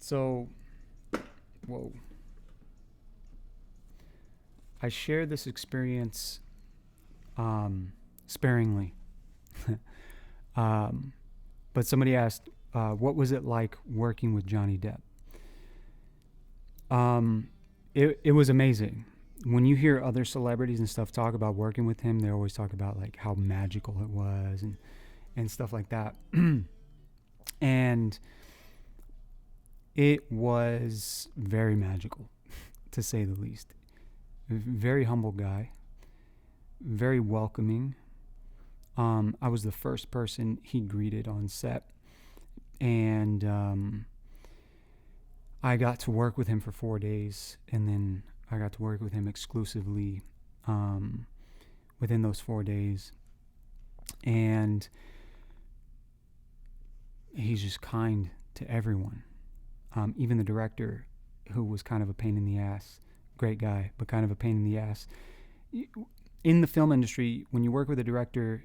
So, whoa. I share this experience sparingly. um, but somebody asked, what was it like working with Johnny Depp? It was amazing. When you hear other celebrities and stuff talk about working with him, they always talk about like how magical it was and stuff like that. And it was very magical, to say the least. Very humble guy, very welcoming. I was the first person he greeted on set, and I got to work with him for 4 days, and then I got to work with him exclusively within those 4 days. And he's just kind to everyone. Even the director, who was kind of a pain in the ass, great guy, but kind of a pain in the ass. In the film industry, when you work with a director,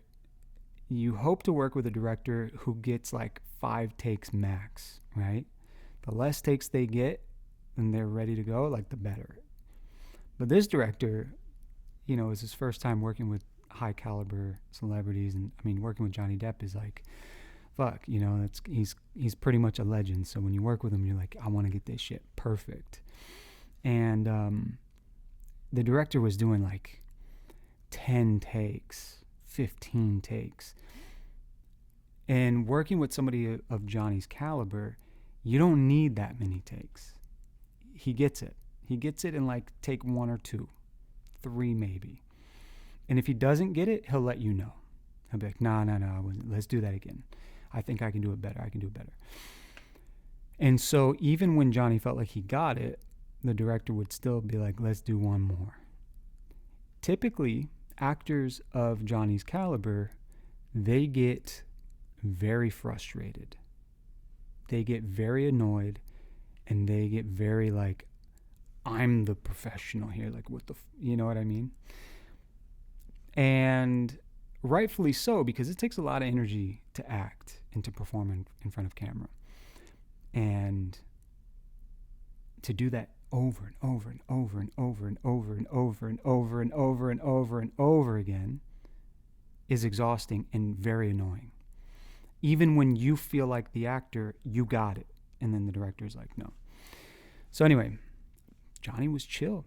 you hope to work with a director who gets like 5 takes max, right? The less takes they get and they're ready to go, like the better. But this director, it was his first time working with high caliber celebrities, and I mean, working with Johnny Depp is like, fuck, he's pretty much a legend. So when you work with him, you're like, I want to get this shit perfect. And the director was doing like 10 takes, 15 takes. And working with somebody of Johnny's caliber, you don't need that many takes. He gets it. He gets it in like take 1 or 2, 3 maybe. And if he doesn't get it, he'll let you know. He'll be like, no, let's do that again. I think I can do it better. And so even when Johnny felt like he got it, the director would still be like, let's do one more. Typically, actors of Johnny's caliber, they get very frustrated. They get very annoyed, and they get very like, I'm the professional here. Like, what the, you know what I mean? And rightfully so, because it takes a lot of energy to act and to perform in front of camera. And to do that over and over and over and over and over and over and over and over and over and over again is exhausting and very annoying. Even when you feel like the actor, you got it. And then the director's like, no. So anyway, Johnny was chill.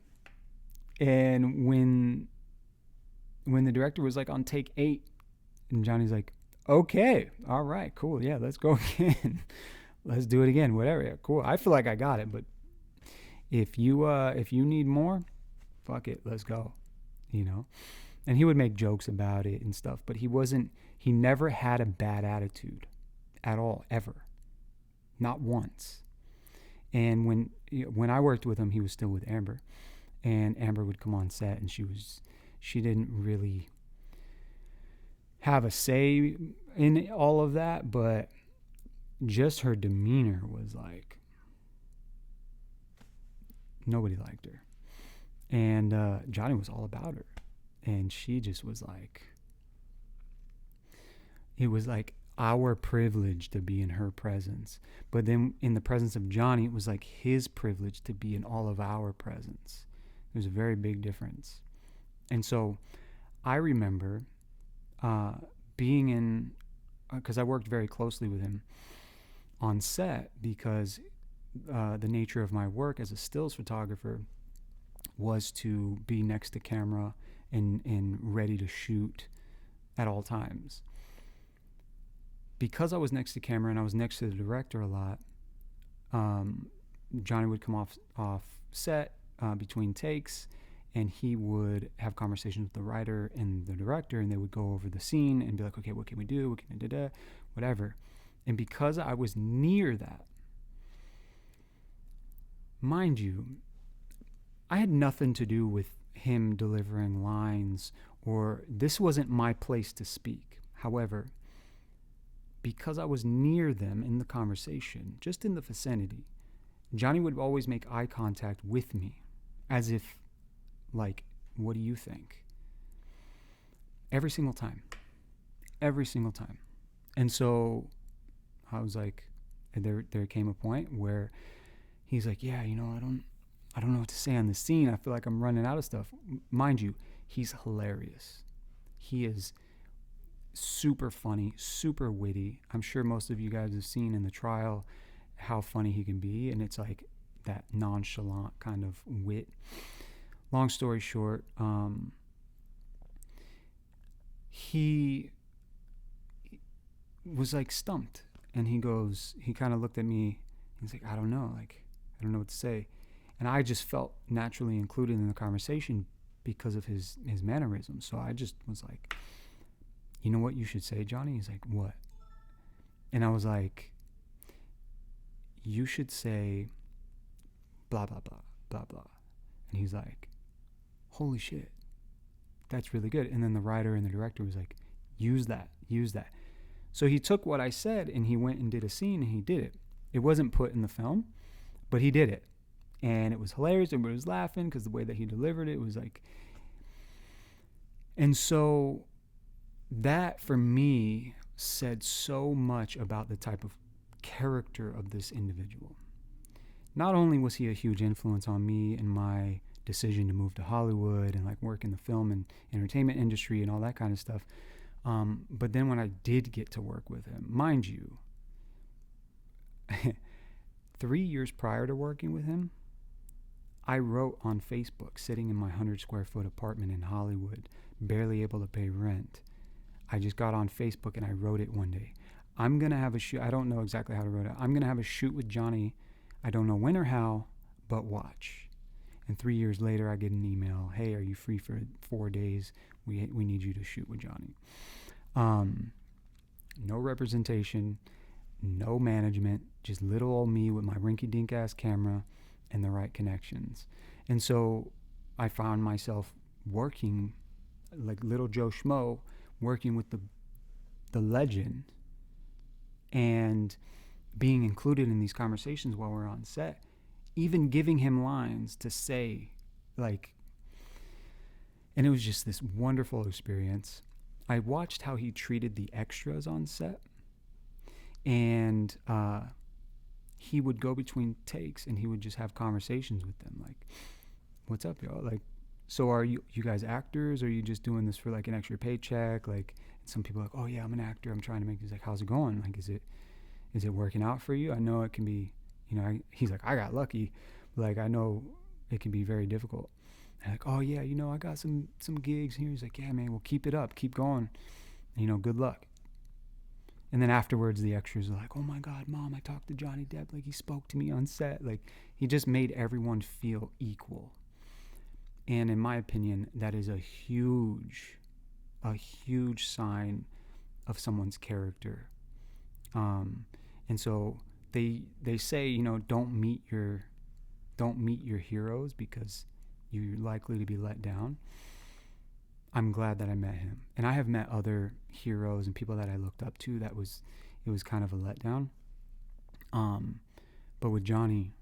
And when the director was like on take 8, and Johnny's like, okay, all right, cool. Yeah, let's go again. Let's do it again. Whatever. Yeah, cool. I feel like I got it, but if you need more, fuck it, let's go. And he would make jokes about it and stuff, but he never had a bad attitude at all, ever. Not once. And when I worked with him, he was still with Amber, and Amber would come on set, and she didn't really have a say in all of that, but just her demeanor was like, nobody liked her. And Johnny was all about her. And she just was like, it was like our privilege to be in her presence. But then in the presence of Johnny, it was like his privilege to be in all of our presence. There's a very big difference. And so I remember being in, because I worked very closely with him on set, because the nature of my work as a stills photographer was to be next to camera and ready to shoot at all times. Because I was next to camera and I was next to the director a lot, Johnny would come off set between takes, and he would have conversations with the writer and the director, and they would go over the scene and be like, okay, what can we do? What can we do? Whatever. And because I was near that, mind you, I had nothing to do with him delivering lines, or this wasn't my place to speak. However, because I was near them in the conversation, just in the vicinity, Johnny would always make eye contact with me, as if, like, what do you think? Every single time. And so I was like, there came a point where he's like, yeah, I don't know what to say on the scene. I feel like I'm running out of stuff. Mind you, he's hilarious. He is super funny, super witty. I'm sure most of you guys have seen in the trial how funny he can be, and it's like that nonchalant kind of wit. Long story short, he was like stumped, and he kind of looked at me. He's like, I don't know what to say. And I just felt naturally included in the conversation because of his mannerisms. So I just was like, you know what you should say, Johnny? He's like, what? And I was like, you should say blah, blah, blah, blah, blah. And he's like, holy shit, that's really good. And then the writer and the director was like, use that. So he took what I said and he went and did a scene and he did it. It wasn't put in the film, but he did it. And it was hilarious. Everybody was laughing because the way that he delivered it was like... And so that, for me, said so much about the type of character of this individual. Not only was he a huge influence on me and my decision to move to Hollywood and like work in the film and entertainment industry and all that kind of stuff, but then when I did get to work with him, mind you, 3 years prior to working with him, I wrote on Facebook, sitting in my 100 square foot apartment in Hollywood, barely able to pay rent. I just got on Facebook and I wrote it one day. I'm going to have a shoot. I don't know exactly how to write it. I'm going to have a shoot with Johnny. I don't know when or how, but watch. And 3 years later, I get an email. Hey, are you free for 4 days? We need you to shoot with Johnny. No representation, no management, just little old me with my rinky-dink ass camera and the right connections. And so I found myself working like little Joe Schmo, working with the legend and being included in these conversations while we're on set, even giving him lines to say, like, and it was just this wonderful experience. I watched how he treated the extras on set, and he would go between takes and he would just have conversations with them, like, what's up, y'all? Like, so are you guys actors? Or are you just doing this for like an extra paycheck? Like, some people are like, oh yeah, I'm an actor, I'm trying to make this. Like, how's it going? Like, is it working out for you? I know it can be, he's like, I got lucky. Like, I know it can be very difficult. And like, oh yeah, I got some gigs here. He's like, yeah, man, well, keep it up, keep going. Good luck. And then afterwards, the extras are like, oh my God, Mom, I talked to Johnny Depp. Like, he spoke to me on set. Like, he just made everyone feel equal. And in my opinion, that is a huge sign of someone's character. And so they say, don't meet your heroes because you're likely to be let down. I'm glad that I met him. And I have met other heroes and people that I looked up to it was kind of a letdown. But with Johnny,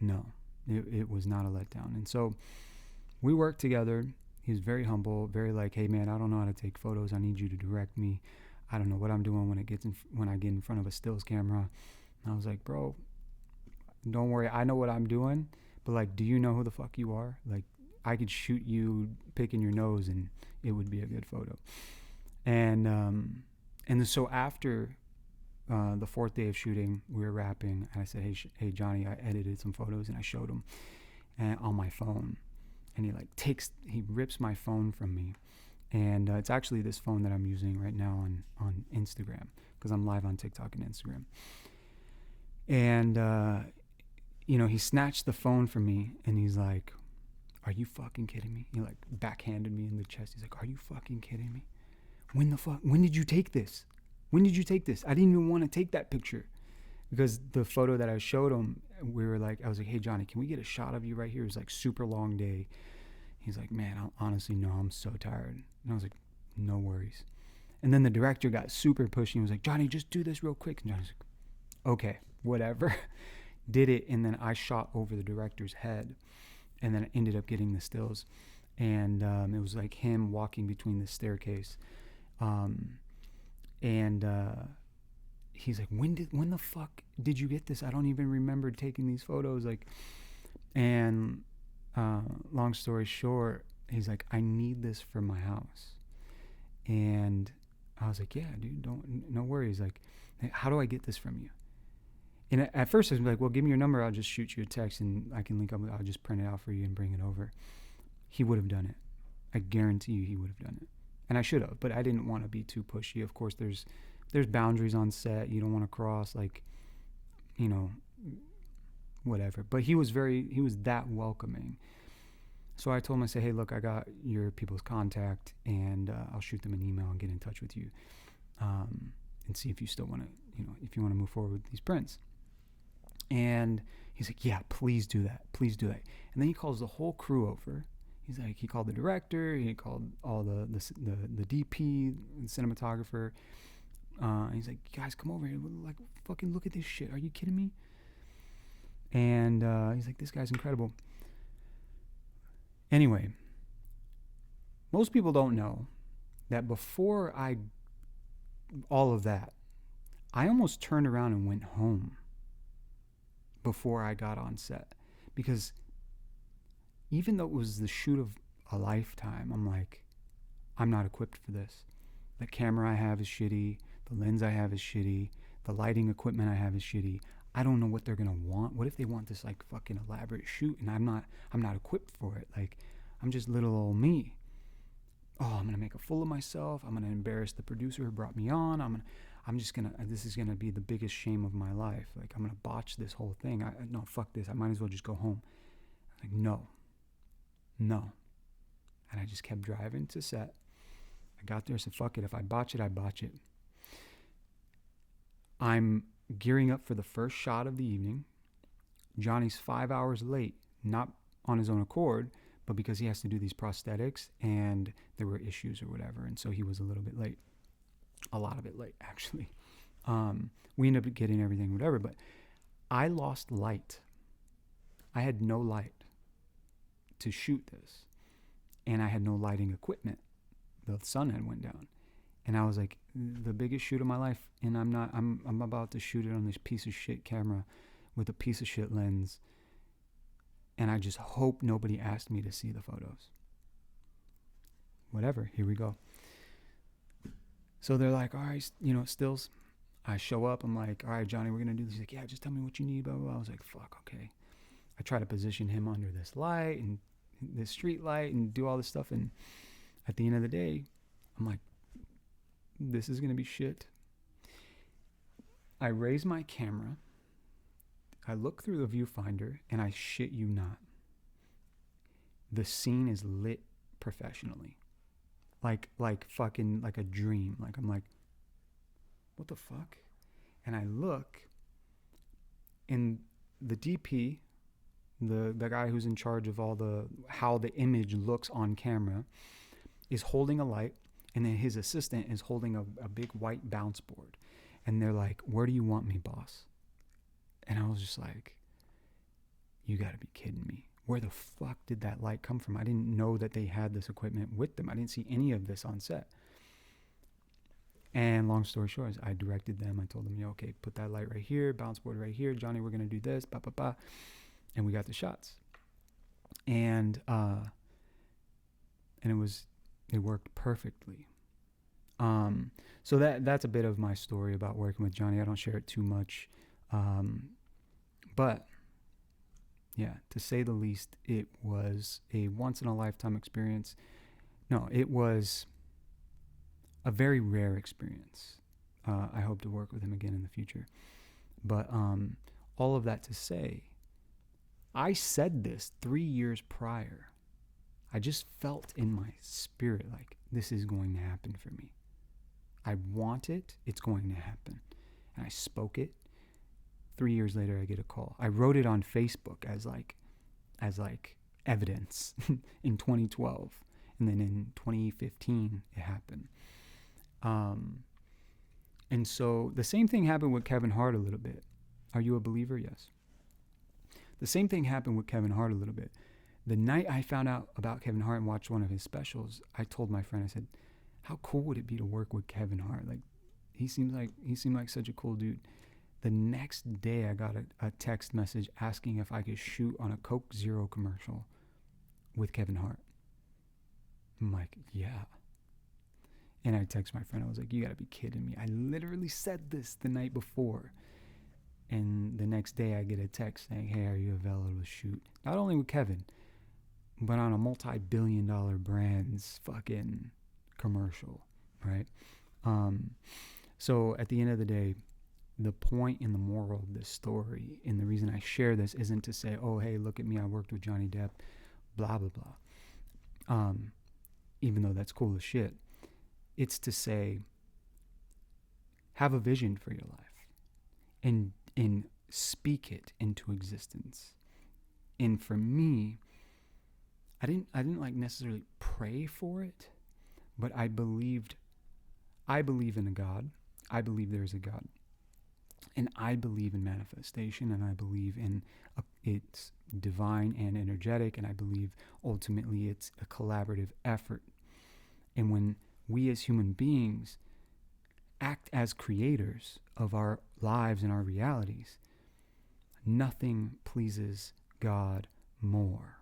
no, it was not a letdown. And so we worked together. He was very humble, very like, hey man, I don't know how to take photos. I need you to direct me. I don't know what I'm doing when I get in front of a stills camera. And I was like, bro, don't worry. I know what I'm doing, but like, do you know who the fuck you are? Like, I could shoot you picking your nose and it would be a good photo. And so after the fourth day of shooting, we were wrapping, and I said, hey Johnny, I edited some photos, and I showed him on my phone. And he rips my phone from me. And it's actually this phone that I'm using right now on Instagram, because I'm live on TikTok and Instagram. And, he snatched the phone from me, and he's like, are you fucking kidding me? He like backhanded me in the chest. He's like, are you fucking kidding me? When did you take this? I didn't even want to take that picture. Because the photo that I showed him, I was like, hey Johnny, can we get a shot of you right here? It was like super long day. He's like, man, honestly, no, I'm so tired. And I was like, no worries. And then the director got super pushy. He was like, Johnny, just do this real quick. And Johnny's like, okay, whatever. Did it, and then I shot over the director's head, and then I ended up getting the stills. And it was like him walking between the staircase. And he's like, when the fuck did you get this? I don't even remember taking these photos. Like, and long story short, he's like, I need this for my house. And I was like, yeah, dude, no worries. Like, how do I get this from you? And at first I was like, well, give me your number. I'll just shoot you a text and I can link up. I'll just print it out for you and bring it over. He would have done it. I guarantee you he would have done it. And I should have, but I didn't want to be too pushy. Of course, there's boundaries on set. You don't want to cross, like, you know, whatever. But he was that welcoming. So I told him, I said, hey, look, I got your people's contact, and I'll shoot them an email and get in touch with you, and see if you still want to, if you want to move forward with these prints. And he's like, yeah, please do that. Please do that. And then he calls the whole crew over. He's like, he called the director, he called all the DP, the cinematographer. He's like, guys, come over here. Like, fucking look at this shit. Are you kidding me? And he's like, this guy's incredible. Anyway, most people don't know that before all of that, I almost turned around and went home before I got on set. Because even though it was the shoot of a lifetime, I'm like, I'm not equipped for this. The camera I have is shitty. The lens I have is shitty. The lighting equipment I have is shitty. I don't know what they're gonna want. What if they want this like fucking elaborate shoot and I'm not equipped for it? Like, I'm just little old me. Oh, I'm gonna make a fool of myself. I'm gonna embarrass the producer who brought me on. This is gonna be the biggest shame of my life. Like, I'm gonna botch this whole thing. No, fuck this. I might as well just go home. Like, no. And I just kept driving to set. I got there, said, fuck it. If I botch it, I botch it. I'm gearing up for the first shot of the evening. Johnny's 5 hours late, not on his own accord, but because he has to do these prosthetics and there were issues or whatever. And so he was a little bit late. A lot of it late, actually. We ended up getting everything, whatever, but I lost light. I had no light to shoot this. And I had no lighting equipment. The sun had went down. And I was like, the biggest shoot of my life, and I'm about to shoot it on this piece of shit camera with a piece of shit lens. And I just hope nobody asked me to see the photos. Whatever, here we go. So they're like, all right, stills. I show up, I'm like, all right, Johnny, we're gonna do this. He's like, yeah, just tell me what you need, blah, blah, blah. I was like, fuck, okay. I try to position him under this light and this street light and do all this stuff. And at the end of the day, I'm like, this is going to be shit. I raise my camera. I look through the viewfinder and I shit you not. The scene is lit professionally. Like fucking like a dream. Like, I'm like, what the fuck? And I look and the DP, the guy who's in charge of how the image looks on camera, is holding a light, and then his assistant is holding a big white bounce board. And they're like, where do you want me, boss? And I was just like, you gotta be kidding me. Where the fuck did that light come from? I didn't know that they had this equipment with them. I didn't see any of this on set. And long story short, I directed them. I told them, okay, put that light right here, bounce board right here. Johnny, we're gonna do this, ba ba ba. And we got the shots. And it worked perfectly. So that's a bit of my story about working with Johnny. I don't share it too much. But yeah, to say the least, it was a once in a lifetime experience. No, it was a very rare experience. I hope to work with him again in the future. But all of that to say, I said this 3 years prior. I just felt in my spirit like, this is going to happen for me. I want it. It's going to happen. And I spoke it. 3 years later, I get a call. I wrote it on Facebook as evidence in 2012. And then in 2015, it happened. And so the same thing happened with Kevin Hart a little bit. Are you a believer? Yes. The same thing happened with Kevin Hart a little bit. The night I found out about Kevin Hart and watched one of his specials, I told my friend, I said, how cool would it be to work with Kevin Hart? Like, he seemed like such a cool dude. The next day, I got a text message asking if I could shoot on a Coke Zero commercial with Kevin Hart. I'm like, yeah. And I text my friend. I was like, you gotta be kidding me. I literally said this the night before. And the next day, I get a text saying, hey, are you available to shoot? Not only with Kevin, but on a multi-billion-dollar brand's fucking commercial, right? So at the end of the day, the point and the moral of this story, and the reason I share this, isn't to say, oh, hey, look at me, I worked with Johnny Depp, blah, blah, blah. Even though that's cool as shit. It's to say, have a vision for your life and speak it into existence. And for me, I didn't like necessarily pray for it, but I believe in a God. I believe there is a God. And I believe in manifestation, and I believe in it's divine and energetic, and I believe ultimately it's a collaborative effort. And when we as human beings act as creators of our lives and our realities, nothing pleases God more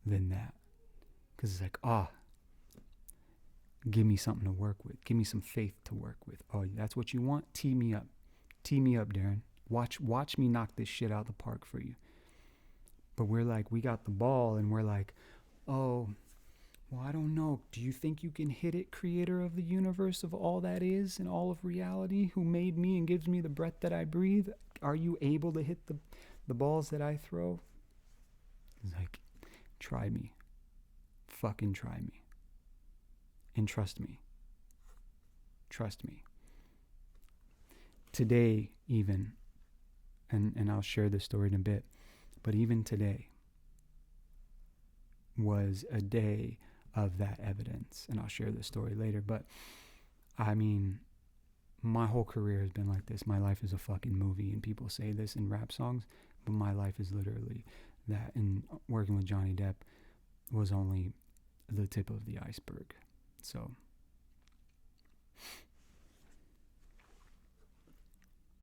than that. Because it's like, give me something to work with. Give me some faith to work with. Oh, that's what you want? Tee me up. Tee me up, Darren. Watch me knock this shit out the park for you. But we're like, we got the ball, and we're like, oh, well, I don't know. Do you think you can hit it, creator of the universe, of all that is and all of reality, who made me and gives me the breath that I breathe? Are you able to hit the balls that I throw? He's like, try me. Fucking try me. And trust me. Trust me. Today, even, and I'll share this story in a bit, but even today was a day of that evidence, and I'll share this story later. But I mean, my whole career has been like this. My life is a fucking movie, and people say this in rap songs, but my life is literally that. And working with Johnny Depp was only the tip of the iceberg. So